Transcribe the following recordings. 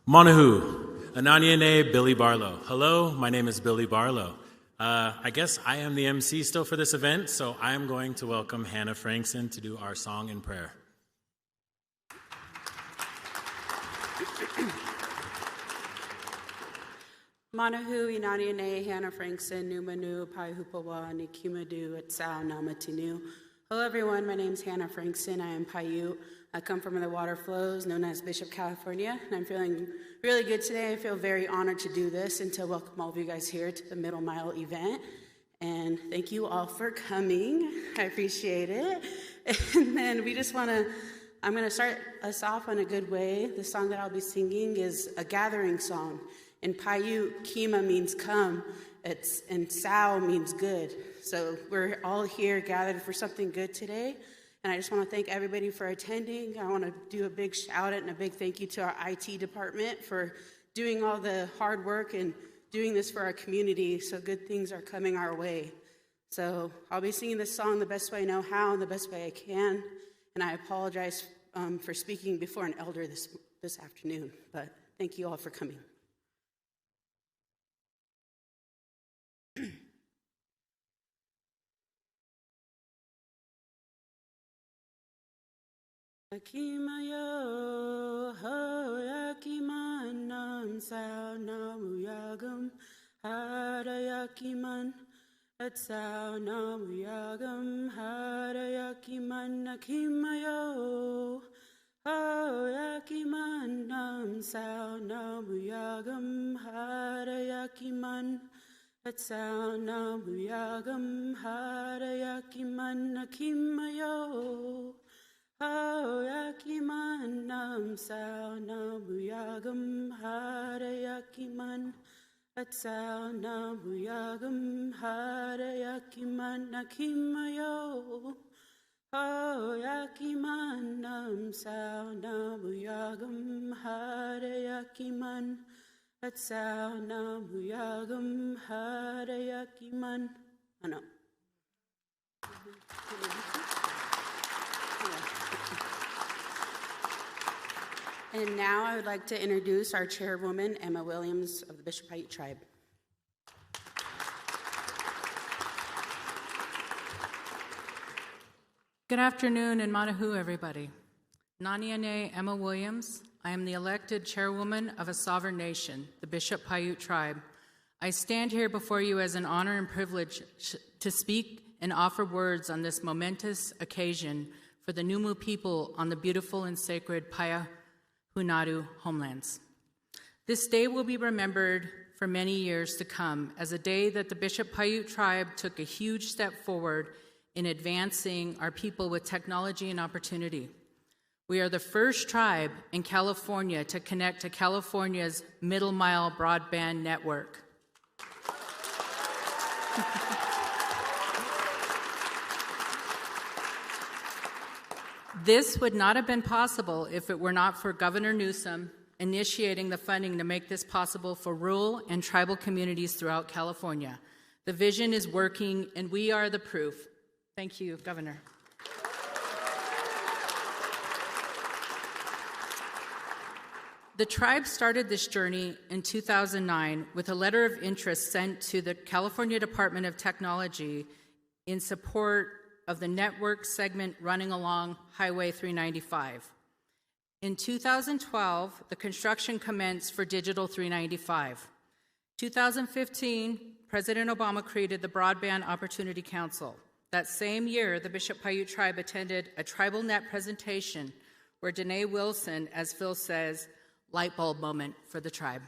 Monahu, Ananyane, Billy Barlow. Hello, my name is Billy Barlow. I guess I am the MC still for this event, so I am going to welcome Hannah Frankson to do our song and prayer. Monahu, Inaniane, Hannah Frankson, Numanu, Pai Hupawa, Nikimadu, Etsau, Namatinu. Hello everyone, my name is Hannah Frankson. I am Paiute. I come from the water flows known as Bishop, California, and I'm feeling really good today. I feel very honored to do this and to welcome all of you guys here to the Middle Mile event. And thank you all for coming. I appreciate it. And then I'm going to start us off in a good way. The song that I'll be singing is a gathering song. In Paiute, Kima means come, and Sao means good. So we're all here gathered for something good today. And I just want to thank everybody for attending. I want to do a big shout out and a big thank you to our IT department for doing all the hard work and doing this for our community, so good things are coming our way. So I'll be singing this song the best way I know how and the best way I can. And I apologize for speaking before an elder this afternoon, but thank you all for coming. Akimayo ho yakiman sao namuyagam harayakiman at sao namuyagam harayakiman akimayo ho yakiman sao namuyagam harayakiman at sao namuyagam harayakiman akimayo How yakiman nam sao nabuyagam harayakiman at sao nabuyagam harayakiman nakimayo. How yakiman nam sao nabuyagam harayakiman at sao nabuyagam harayakiman. Ano? And now I would like to introduce our chairwoman, Emma Williams of the Bishop Paiute Tribe. Good afternoon and Monahu, everybody. Naniane Emma Williams. I am the elected chairwoman of a sovereign nation, the Bishop Paiute Tribe. I stand here before you as an honor and privilege to speak and offer words on this momentous occasion for the Numu people on the beautiful and sacred Paya Hunadu homelands. This day will be remembered for many years to come as a day that the Bishop Paiute Tribe took a huge step forward in advancing our people with technology and opportunity. We are the first tribe in California to connect to California's Middle Mile broadband network. This would not have been possible if it were not for Governor Newsom initiating the funding to make this possible for rural and tribal communities throughout California. The vision is working, and we are the proof. Thank you, Governor. The tribe started this journey in 2009 with a letter of interest sent to the California Department of Technology in support of the network segment running along Highway 395. In 2012, the construction commenced for Digital 395. 2015, President Obama created the Broadband Opportunity Council. That same year, the Bishop Paiute Tribe attended a tribal net presentation where Danae Wilson, as Phil says, light bulb moment for the tribe.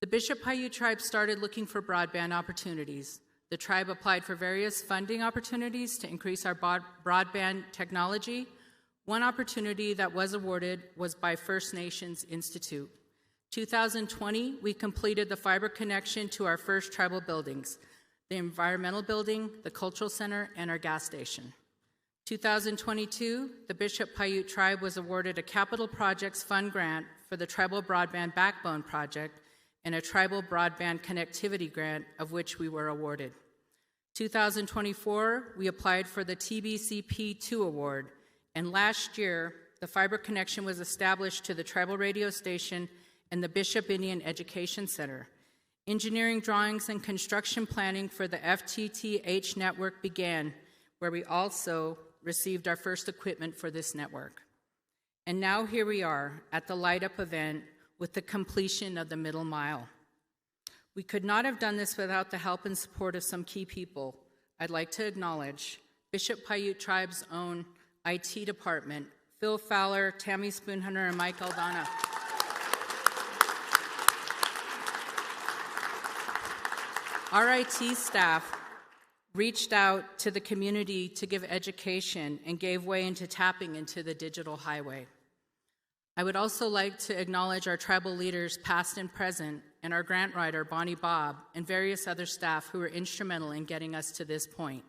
The Bishop Paiute Tribe started looking for broadband opportunities. The tribe applied for various funding opportunities to increase our broadband technology. One opportunity that was awarded was by First Nations Institute. 2020, we completed the fiber connection to our first tribal buildings, the environmental building, the cultural center, and our gas station. 2022, the Bishop Paiute Tribe was awarded a Capital Projects Fund grant for the Tribal Broadband Backbone Project and a Tribal Broadband Connectivity Grant, of which we were awarded. 2024, we applied for the TBCP2 award, and last year, the fiber connection was established to the tribal radio station and the Bishop Indian Education Center. Engineering drawings and construction planning for the FTTH network began, where we also received our first equipment for this network. And now here we are at the Light Up event with the completion of the middle mile. We could not have done this without the help and support of some key people. I'd like to acknowledge Bishop Paiute Tribe's own IT department, Phil Fowler, Tammy Spoonhunter, and Mike Aldana. Our IT staff reached out to the community to give education and gave way into tapping into the digital highway. I would also like to acknowledge our tribal leaders, past and present, and our grant writer, Bonnie Bob, and various other staff who were instrumental in getting us to this point.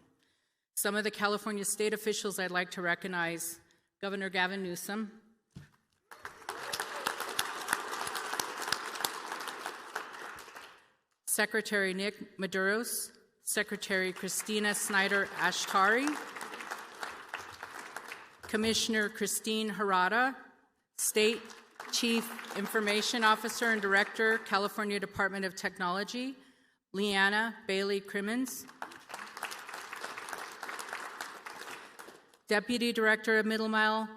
Some of the California state officials I'd like to recognize: Governor Gavin Newsom, Secretary Nick Maduros, Secretary Christina Snyder-Ashtari, Commissioner Christine Harada, State Chief Information Officer and Director, California Department of Technology, Leanna Bailey Crimmins, Deputy Director of Middle Mile,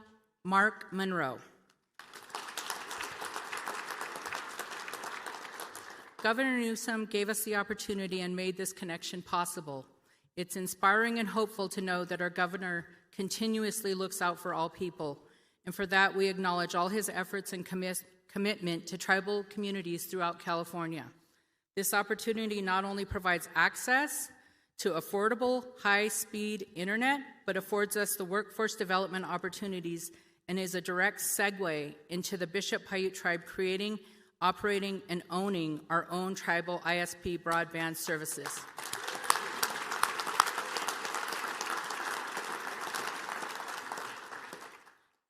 Mark Monroe. Governor Newsom gave us the opportunity and made this connection possible. It's inspiring and hopeful to know that our governor continuously looks out for all people, and for that we acknowledge all his efforts and commitment to tribal communities throughout California. This opportunity not only provides access to affordable, high-speed internet, but affords us the workforce development opportunities and is a direct segue into the Bishop Paiute Tribe creating, operating, and owning our own tribal ISP broadband services.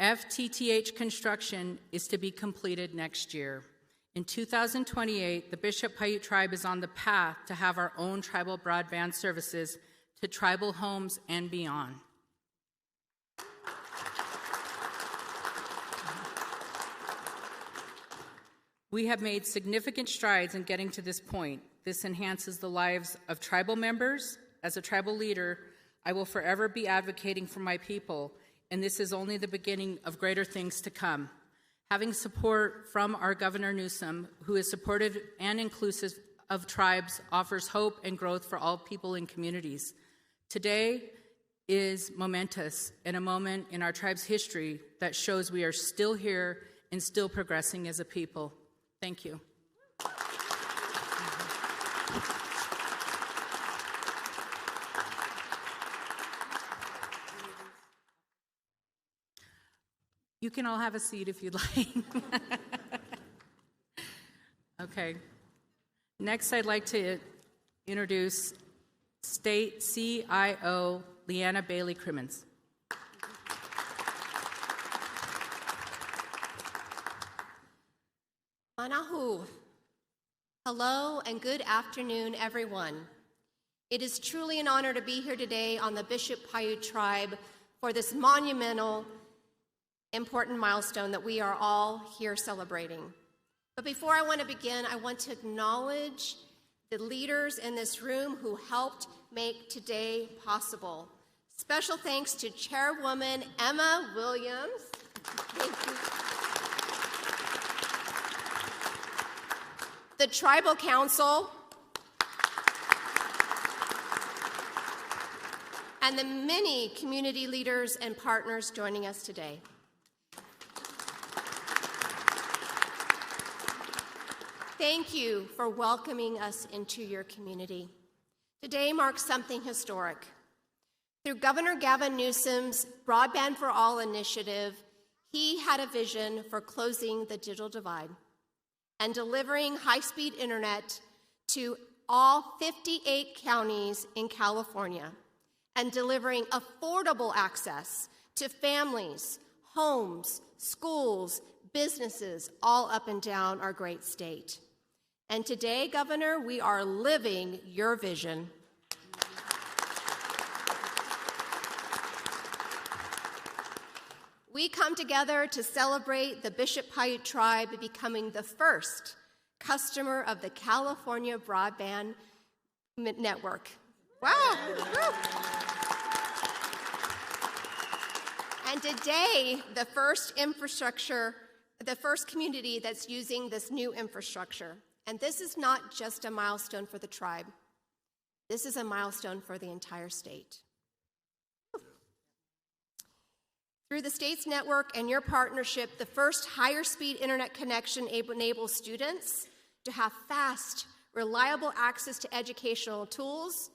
FTTH construction is to be completed next year. In 2028, the Bishop Paiute Tribe is on the path to have our own tribal broadband services to tribal homes and beyond. We have made significant strides in getting to this point. This enhances the lives of tribal members. As a tribal leader, I will forever be advocating for my people, and this is only the beginning of greater things to come. Having support from our Governor Newsom, who is supportive and inclusive of tribes, offers hope and growth for all people and communities. Today is momentous and a moment in our tribe's history that shows we are still here and still progressing as a people. Thank you. You can all have a seat if you'd like. Okay. Next, I'd like to introduce State CIO Leanna Bailey Crimmins. Manahu. Hello and good afternoon, everyone. It is truly an honor to be here today on the Bishop Paiute Tribe for this monumental, important milestone that we are all here celebrating. But before I want to begin, I want to acknowledge the leaders in this room who helped make today possible. Special thanks to Chairwoman Emma Williams. Thank you. The Tribal Council, and the many community leaders and partners joining us today. Thank you for welcoming us into your community. Today marks something historic. Through Governor Gavin Newsom's Broadband for All initiative, he had a vision for closing the digital divide and delivering high-speed internet to all 58 counties in California, and delivering affordable access to families, homes, schools, businesses, all up and down our great state. And today, Governor, we are living your vision. we come together to celebrate the Bishop-Paiute tribe becoming the first customer of the California Broadband Network. Wow! And today, the first community that's using this new infrastructure. And this is not just a milestone for the tribe. This is a milestone for the entire state. Through the state's network and your partnership, the first higher speed internet connection enables students to have fast, reliable access to educational tools.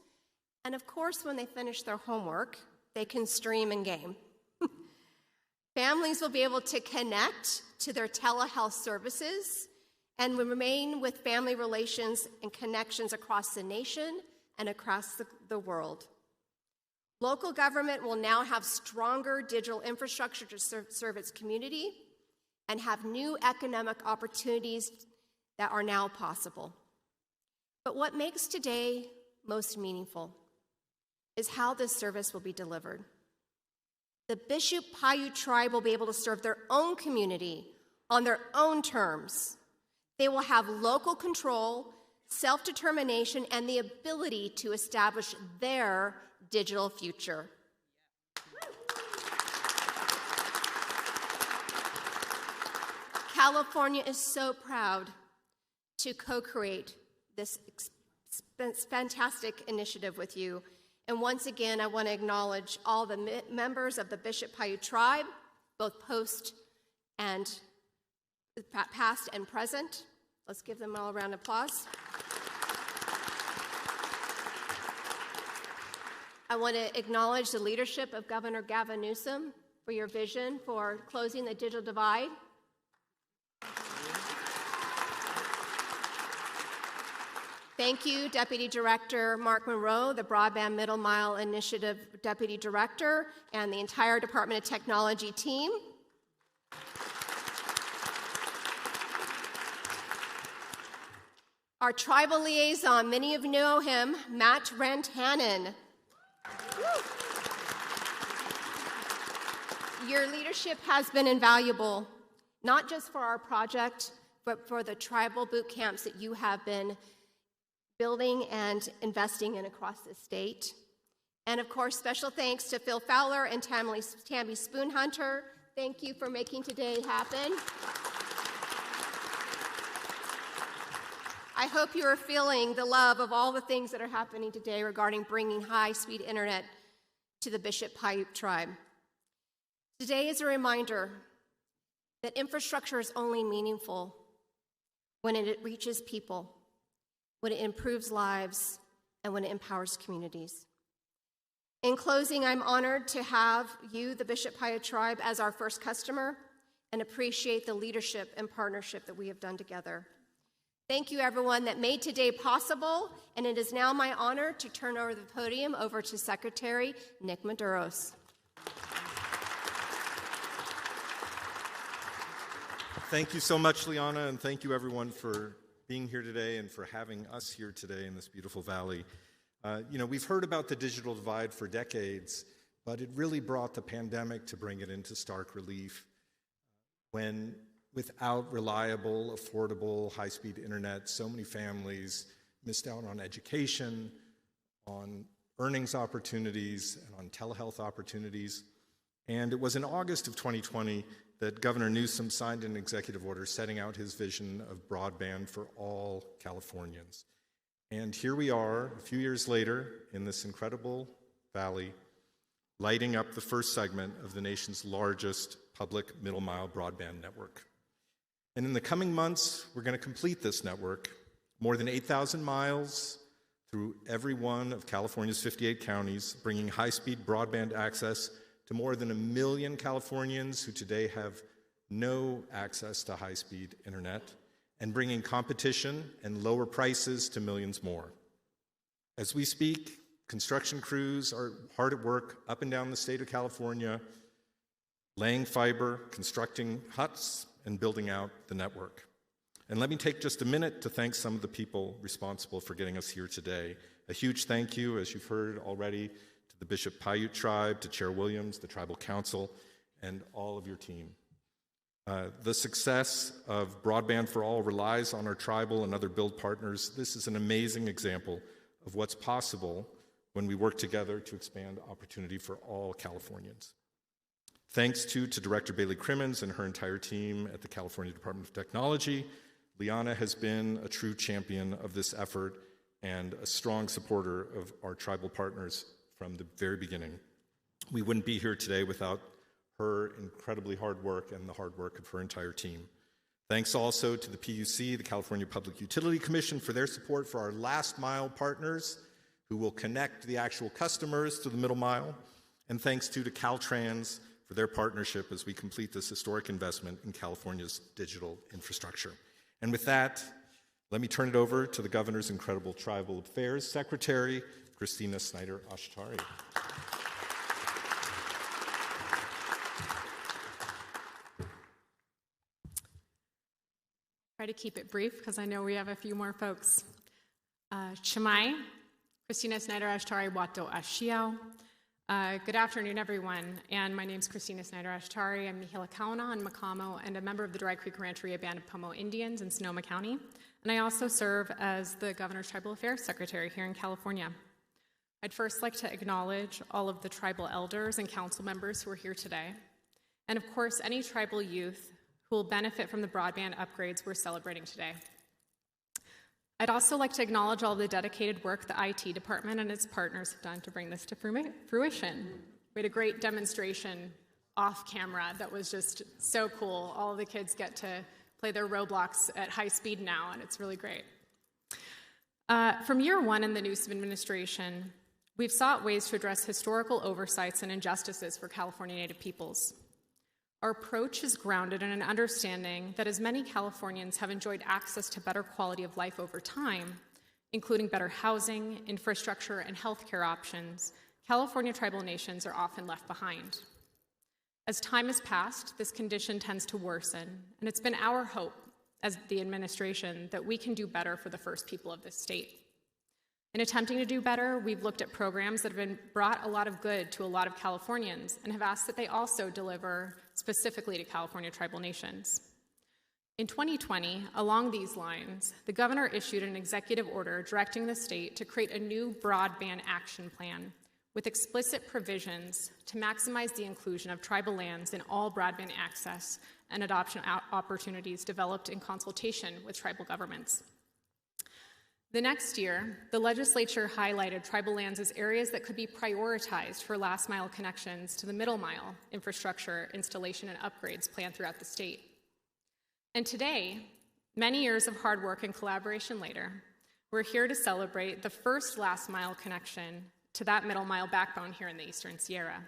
And of course, when they finish their homework, they can stream and game. Families will be able to connect to their telehealth services and will remain with family relations and connections across the nation and across the world. Local government will now have stronger digital infrastructure to serve its community and have new economic opportunities that are now possible. But what makes today most meaningful is how this service will be delivered. The Bishop-Paiute tribe will be able to serve their own community on their own terms. They will have local control, self-determination, and the ability to establish their digital future. California is so proud to co-create this fantastic initiative with you. And once again, I want to acknowledge all the members of the Bishop-Paiute tribe, both past and present. Let's give them all a round of applause. I want to acknowledge the leadership of Governor Gavin Newsom for your vision for closing the digital divide. Thank you, Deputy Director Mark Monroe, the Broadband Middle Mile Initiative Deputy Director, and the entire Department of Technology team. Our tribal liaison, many of you know him, Matt Rantanen. Your leadership has been invaluable, not just for our project, but for the tribal boot camps that you have been building and investing in across the state. And of course, special thanks to Phil Fowler and Tammy Spoonhunter. Thank you for making today happen. I hope you are feeling the love of all the things that are happening today regarding bringing high-speed internet to the Bishop-Paiute tribe. Today is a reminder that infrastructure is only meaningful when it reaches people, when it improves lives, and when it empowers communities. In closing, I'm honored to have you, the Bishop-Paiute tribe, as our first customer and appreciate the leadership and partnership that we have done together. Thank you, everyone, that made today possible, and it is now my honor to turn over the podium over to Secretary Nick Maduros. Thank you so much, Liana, and thank you, everyone, for being here today and for having us here today in this beautiful valley. We've heard about the digital divide for decades, but it really brought the pandemic to bring it into stark relief when, without reliable, affordable, high-speed internet, so many families missed out on education, on earnings opportunities, and on telehealth opportunities. And it was in August of 2020 that Governor Newsom signed an executive order setting out his vision of broadband for all Californians. And here we are, a few years later, in this incredible valley, lighting up the first segment of the nation's largest public middle-mile broadband network. And in the coming months, we're going to complete this network, more than 8,000 miles through every one of California's 58 counties, bringing high-speed broadband access to more than 1 million Californians who today have no access to high-speed internet, and bringing competition and lower prices to millions more. As we speak, construction crews are hard at work up and down the state of California, laying fiber, constructing huts, and building out the network. And let me take just a minute to thank some of the people responsible for getting us here today. A huge thank you, as you've heard already, to the Bishop-Paiute tribe, to Chair Williams, the Tribal Council, and all of your team. The success of Broadband for All relies on our tribal and other build partners. This is an amazing example of what's possible when we work together to expand opportunity for all Californians. Thanks to Director Bailey Crimmins and her entire team at the California Department of Technology, Liana has been a true champion of this effort and a strong supporter of our tribal partners from the very beginning. We wouldn't be here today without her incredibly hard work and the hard work of her entire team. Thanks also to the PUC, the California Public Utility Commission, for their support for our last mile partners who will connect the actual customers to the middle mile. And thanks to Caltrans for their partnership as we complete this historic investment in California's digital infrastructure. And with that, let me turn it over to the Governor's incredible Tribal Affairs Secretary, Christina Snyder-Ashtari. Try to keep it brief because I know we have a few more folks. Chimai, Christina Snyder-Ashtari Wato Ashiao. Good afternoon, everyone. And my name is Christina Snyder-Ashtari. I'm Nihila Kauna and Makamo and a member of the Dry Creek Rancheria Band of Pomo Indians in Sonoma County. And I also serve as the Governor's Tribal Affairs Secretary here in California. I'd first like to acknowledge all of the tribal elders and council members who are here today. And of course, any tribal youth who will benefit from the broadband upgrades we're celebrating today. I'd also like to acknowledge all the dedicated work the IT department and its partners have done to bring this to fruition. We had a great demonstration off camera that was just so cool. All of the kids get to play their Roblox at high speed now, and it's really great. From year one in the Newsom administration, we've sought ways to address historical oversights and injustices for California Native peoples. Our approach is grounded in an understanding that as many Californians have enjoyed access to better quality of life over time, including better housing, infrastructure, and healthcare options, California tribal nations are often left behind. As time has passed, this condition tends to worsen, and it's been our hope as the administration that we can do better for the first people of this state. In attempting to do better, we've looked at programs that have brought a lot of good to a lot of Californians and have asked that they also deliver specifically to California tribal nations. In 2020, along these lines, the governor issued an executive order directing the state to create a new broadband action plan with explicit provisions to maximize the inclusion of tribal lands in all broadband access and adoption opportunities developed in consultation with tribal governments. The next year, the legislature highlighted tribal lands as areas that could be prioritized for last mile connections to the middle mile infrastructure installation and upgrades planned throughout the state. And today, many years of hard work and collaboration later, we're here to celebrate the first last mile connection to that middle mile backbone here in the Eastern Sierra.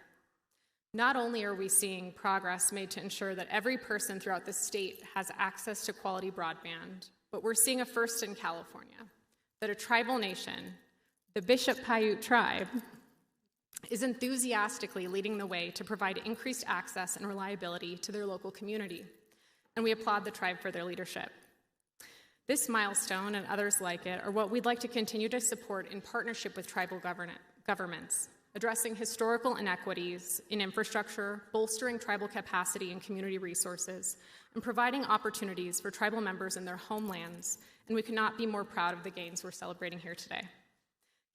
Not only are we seeing progress made to ensure that every person throughout the state has access to quality broadband, but we're seeing a first in California, that a tribal nation, the Bsky.app tribe, is enthusiastically leading the way to provide increased access and reliability to their local community, and we applaud the tribe for their leadership. This milestone and others like it are what we'd like to continue to support in partnership with tribal governments, addressing historical inequities in infrastructure, bolstering tribal capacity and community resources, and providing opportunities for tribal members in their homelands, and we could not be more proud of the gains we're celebrating here today.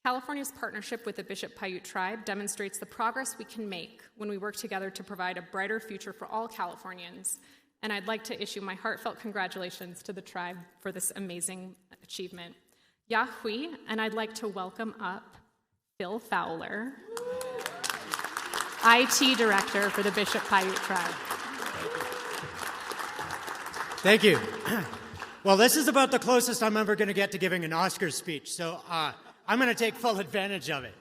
California's partnership with the Bsky.app tribe demonstrates the progress we can make when we work together to provide a brighter future for all Californians, and I'd like to issue my heartfelt congratulations to the tribe for this amazing achievement. Yahui, and I'd like to welcome up Phil Fowler, IT Director for the Bsky.app tribe. Thank you. Well, this is about the closest I'm ever going to get to giving an Oscars speech, so I'm going to take full advantage of it.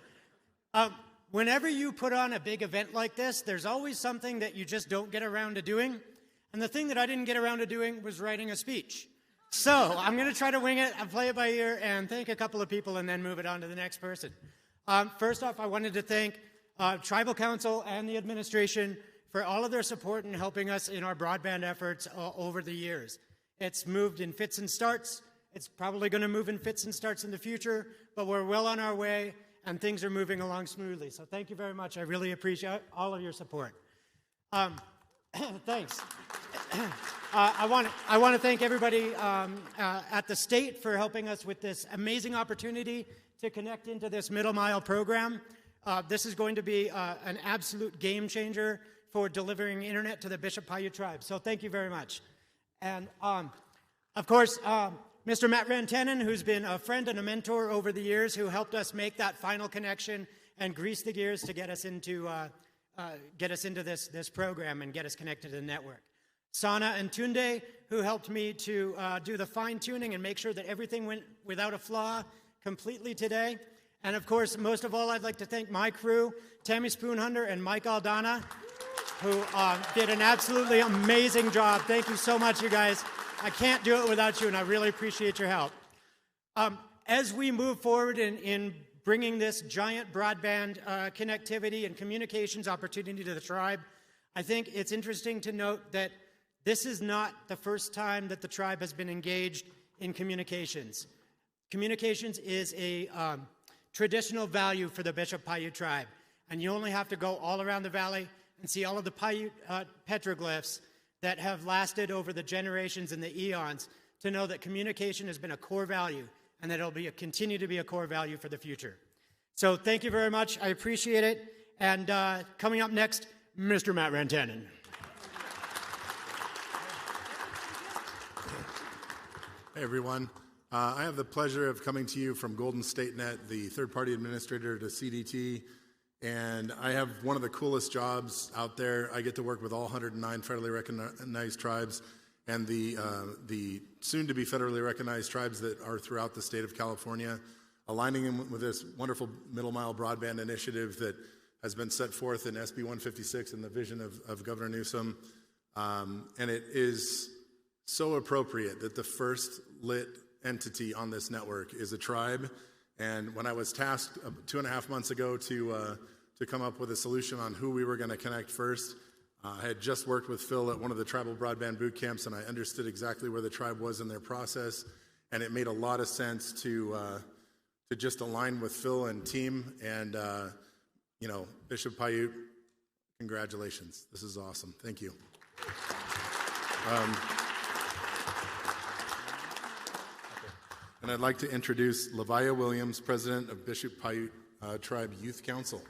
Whenever you put on a big event like this, there's always something that you just don't get around to doing, and the thing that I didn't get around to doing was writing a speech. So I'm going to try to wing it and play it by ear and thank a couple of people and then move it on to the next person. First off, I wanted to thank Tribal Council and the administration for all of their support in helping us in our broadband efforts over the years. It's moved in fits and starts. It's probably going to move in fits and starts in the future, but we're well on our way, and things are moving along smoothly. So thank you very much. I really appreciate all of your support. Thanks. I want to thank everybody at the state for helping us with this amazing opportunity to connect into this Middle Mile program. This is going to be an absolute game changer for delivering internet to the Bishop Paiute tribe. So thank you very much. And of course, Mr. Matt Rantanen, who's been a friend and a mentor over the years, who helped us make that final connection and grease the gears to get us into this program and get us connected to the network. Sana and Tunde, who helped me to do the fine-tuning and make sure that everything went without a flaw completely today. And of course, most of all, I'd like to thank my crew, Tammy Spoonhunter and Mike Aldana, who did an absolutely amazing job. Thank you so much, you guys. I can't do it without you, and I really appreciate your help. As we move forward in bringing this giant broadband connectivity and communications opportunity to the tribe, I think it's interesting to note that this is not the first time that the tribe has been engaged in communications. Communications is a traditional value for the Bishop Paiute tribe, and you only have to go all around the valley and see all of the Paiute petroglyphs that have lasted over the generations and the eons to know that communication has been a core value and that it'll continue to be a core value for the future. So thank you very much. I appreciate it. And coming up next, Mr. Matt Rantanen. Hey, everyone. I have the pleasure of coming to you from Golden State Net, the third-party administrator to CDT, and I have one of the coolest jobs out there. I get to work with all 109 federally recognized tribes and the soon-to-be federally recognized tribes that are throughout the state of California, aligning them with this wonderful Middle Mile broadband initiative that has been set forth in SB 156 and the vision of Governor Newsom, and it is so appropriate that the first lit entity on this network is a tribe. And when I was tasked 2.5 months ago to come up with a solution on who we were going to connect first, I had just worked with Phil at one of the tribal broadband boot camps, and I understood exactly where the tribe was in their process, and it made a lot of sense to just align with Phil and team. And Bishop Paiute, congratulations! This is awesome. Thank you. And I'd like to introduce Lavia Williams, President of Bishop Paiute Tribe Youth Council.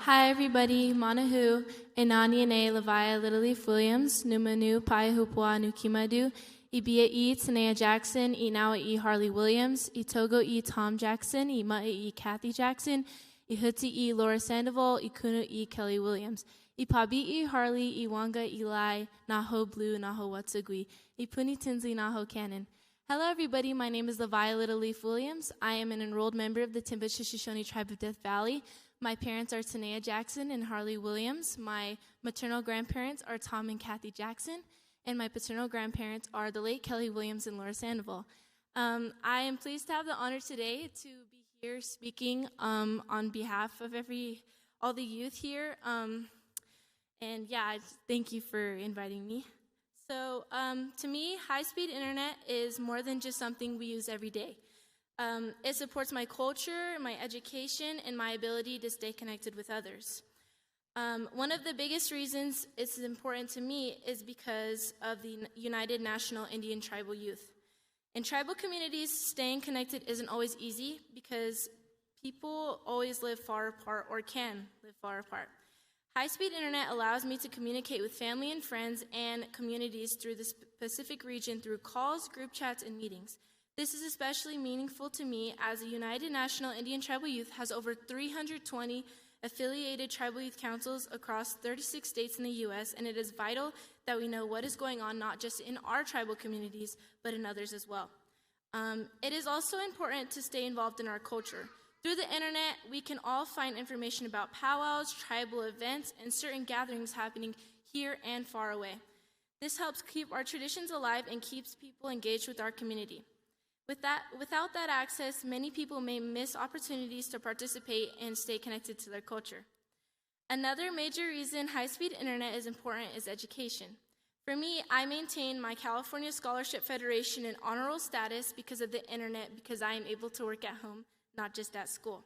Hi everybody, Manahu, Inaniane Lavia Little Leaf Williams, Numanu Pai Hupua Nukimadu, Ibia E Tanea Jackson, Inawa E Harley Williams, Itogo E Tom Jackson, Ima E Kathy Jackson, Ihuti E Laura Sandoval, Ikunu E Kelly Williams. Ipabi E Harley, Iwanga Eli, Naho Blue, Naho Watsugui, Ipuni Tinsley, Naho Cannon. Hello everybody, my name is Lavia Little Leaf Williams. I am an enrolled member of the Timba-Shoshone Tribe of Death Valley. My parents are Tanea Jackson and Harley Williams. My maternal grandparents are Tom and Kathy Jackson, and my paternal grandparents are the late Kelly Williams and Laura Sandoval. I am pleased to have the honor today to be here speaking on behalf of all the youth here. And yeah, thank you for inviting me. So to me, high-speed internet is more than just something we use every day. It supports my culture, my education, and my ability to stay connected with others. One of the biggest reasons it's important to me is because of the United National Indian Tribal Youth. In tribal communities, staying connected isn't always easy because people always live far apart or can live far apart. High-speed internet allows me to communicate with family and friends and communities through the Pacific region through calls, group chats, and meetings. This is especially meaningful to me as the United National Indian Tribal Youth has over 320 affiliated tribal youth councils across 36 states in the U.S., and it is vital that we know what is going on not just in our tribal communities, but in others as well. It is also important to stay involved in our culture. Through the internet, we can all find information about powwows, tribal events, and certain gatherings happening here and far away. This helps keep our traditions alive and keeps people engaged with our community. Without that access, many people may miss opportunities to participate and stay connected to their culture. Another major reason high-speed internet is important is education. For me, I maintain my California Scholarship Federation and honor roll status because of the internet, because I am able to work at home, not just at school.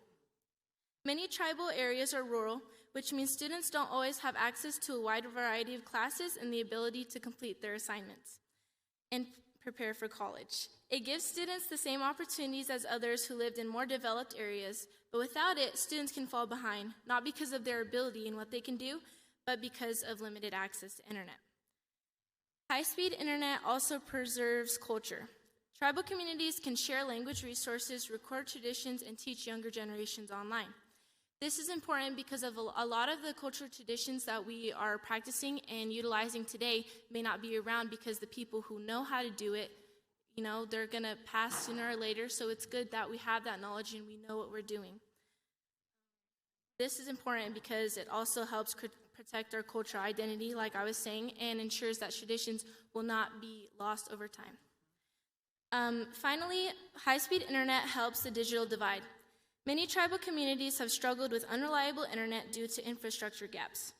Many tribal areas are rural, which means students don't always have access to a wide variety of classes and the ability to complete their assignments and prepare for college. It gives students the same opportunities as others who lived in more developed areas, but without it, students can fall behind, not because of their ability and what they can do, but because of limited access to internet. High-speed internet also preserves culture. Tribal communities can share language resources, record traditions, and teach younger generations online. This is important because of a lot of the cultural traditions that we are practicing and utilizing today may not be around because the people who know how to do it, they're going to pass sooner or later, so it's good that we have that knowledge and we know what we're doing. This is important because it also helps protect our cultural identity, like I was saying, and ensures that traditions will not be lost over time. Finally, high-speed internet helps the digital divide. Many tribal communities have struggled with unreliable internet due to infrastructure gaps.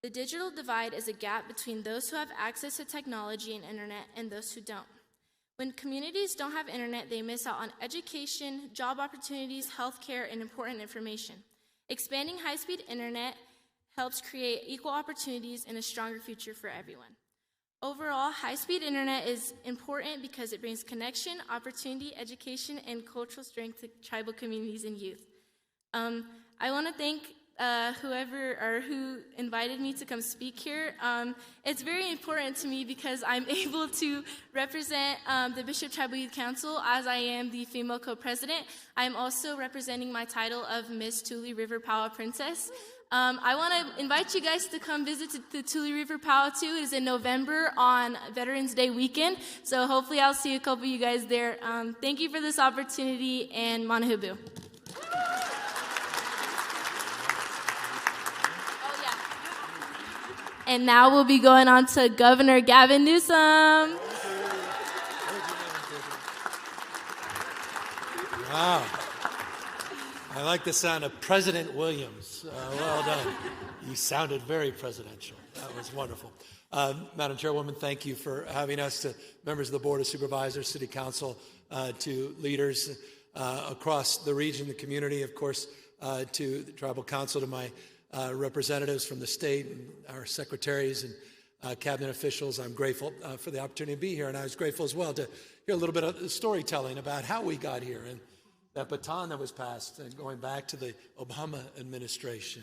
The digital divide is a gap between those who have access to technology and internet and those who don't. When communities don't have internet, they miss out on education, job opportunities, healthcare, and important information. Expanding high-speed internet helps create equal opportunities and a stronger future for everyone. Overall, high-speed internet is important because it brings connection, opportunity, education, and cultural strength to tribal communities and youth. I want to thank who invited me to come speak here. It's very important to me because I'm able to represent the Bishop Tribal Youth Council as I am the female co-president. I'm also representing my title of Miss Tule River Powell Princess. I want to invite you guys to come visit the Tule River Powell too. It is in November on Veterans Day weekend, so hopefully I'll see a couple of you guys there. Thank you for this opportunity, and Manahubu. And now we'll be going on to Governor Gavin Newsom. Wow. I like the sound of President Williams. Well done. You sounded very presidential. That was wonderful. Madam Chairwoman, thank you for having us, to members of the Board of Supervisors, City Council, to leaders across the region, the community, of course, to the Tribal Council, to my representatives from the state and our secretaries and cabinet officials. I'm grateful for the opportunity to be here, and I was grateful as well to hear a little bit of storytelling about how we got here and that baton that was passed, and going back to the Obama administration,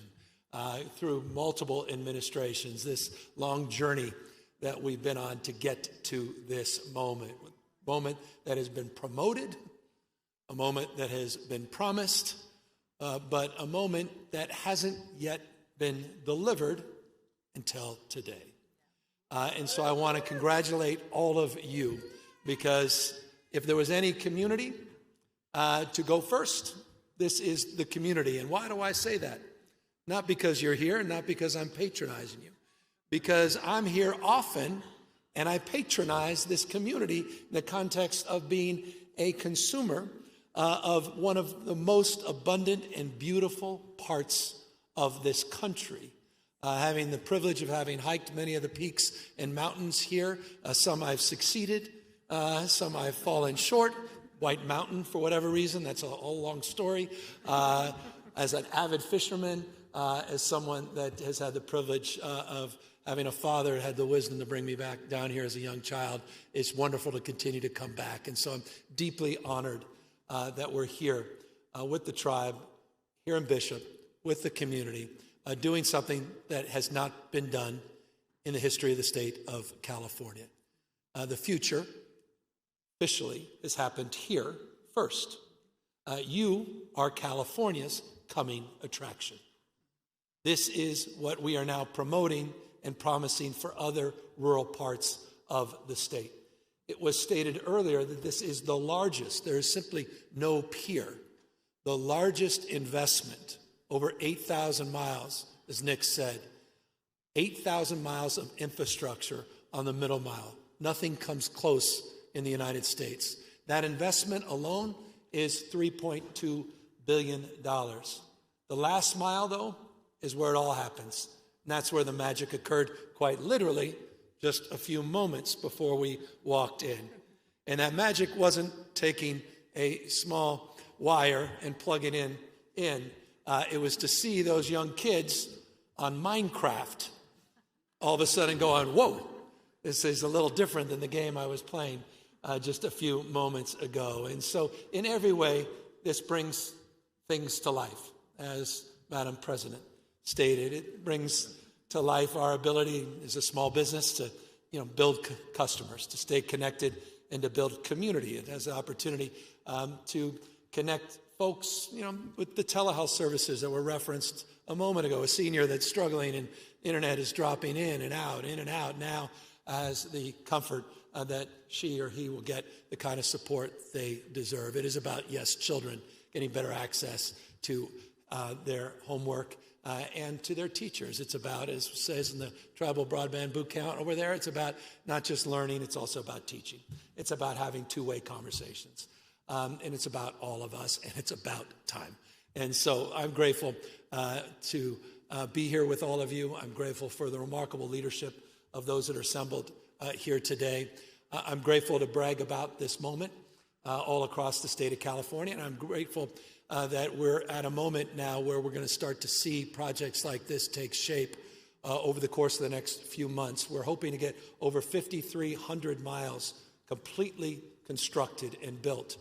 through multiple administrations, this long journey that we've been on to get to this moment that has been promoted, a moment that has been promised, but a moment that hasn't yet been delivered until today. And so I want to congratulate all of you, because if there was any community to go first, this is the community. And why do I say that? Not because you're here, not because I'm patronizing you, because I'm here often and I patronize this community in the context of being a consumer of one of the most abundant and beautiful parts of this country. Having the privilege of having hiked many of the peaks and mountains here. Some I've succeeded, some I've fallen short. White Mountain, for whatever reason, that's a whole long story. As an avid fisherman, as someone that has had the privilege of having a father who had the wisdom to bring me back down here as a young child, it's wonderful to continue to come back. And so I'm deeply honored that we're here with the tribe, here in Bishop, with the community, doing something that has not been done in the history of the state of California. The future officially has happened here first. You are California's coming attraction. This is what we are now promoting and promising for other rural parts of the state. It was stated earlier that this is the largest, there is simply no peer, the largest investment, over 8,000 miles, as Nick said, 8,000 miles of infrastructure on the middle mile. Nothing comes close in the United States. That investment alone is $3.2 billion. The last mile, though, is where it all happens. And that's where the magic occurred, quite literally, just a few moments before we walked in. And that magic wasn't taking a small wire and plugging it in in, it was to see those young kids on Minecraft all of a sudden going, whoa, this is a little different than the game I was playing just a few moments ago. And so in every way, this brings things to life, as Madam President stated. It brings to life our ability as a small business to build customers, to stay connected, and to build community. It has the opportunity to connect folks, with the telehealth services that were referenced a moment ago. A senior that's struggling and internet is dropping in and out now has the comfort that she or he will get the kind of support they deserve. It is about, yes, children getting better access to their homework and to their teachers. It's about, as it says in the Tribal Broadband Boot Count over there, it's about not just learning, it's also about teaching. It's about having two-way conversations. And it's about all of us, and it's about time. And so I'm grateful to be here with all of you. I'm grateful for the remarkable leadership of those that are assembled here today. I'm grateful to brag about this moment all across the state of California, and I'm grateful that we're at a moment now where we're going to start to see projects like this take shape over the course of the next few months. We're hoping to get over 5,300 miles completely constructed and built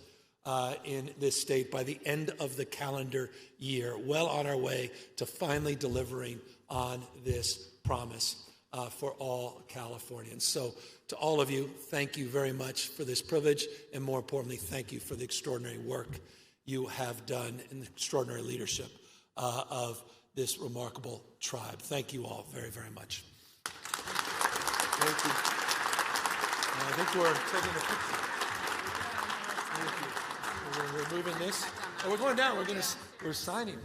in this state by the end of the calendar year, well on our way to finally delivering on this promise for all Californians. So to all of you, thank you very much for this privilege, and more importantly, thank you for the extraordinary work you have done and the extraordinary leadership of this remarkable tribe. Thank you all very, very much. Thank you. I think we're taking a picture. Thank you. We're moving this. Oh, we're going down. We're signing.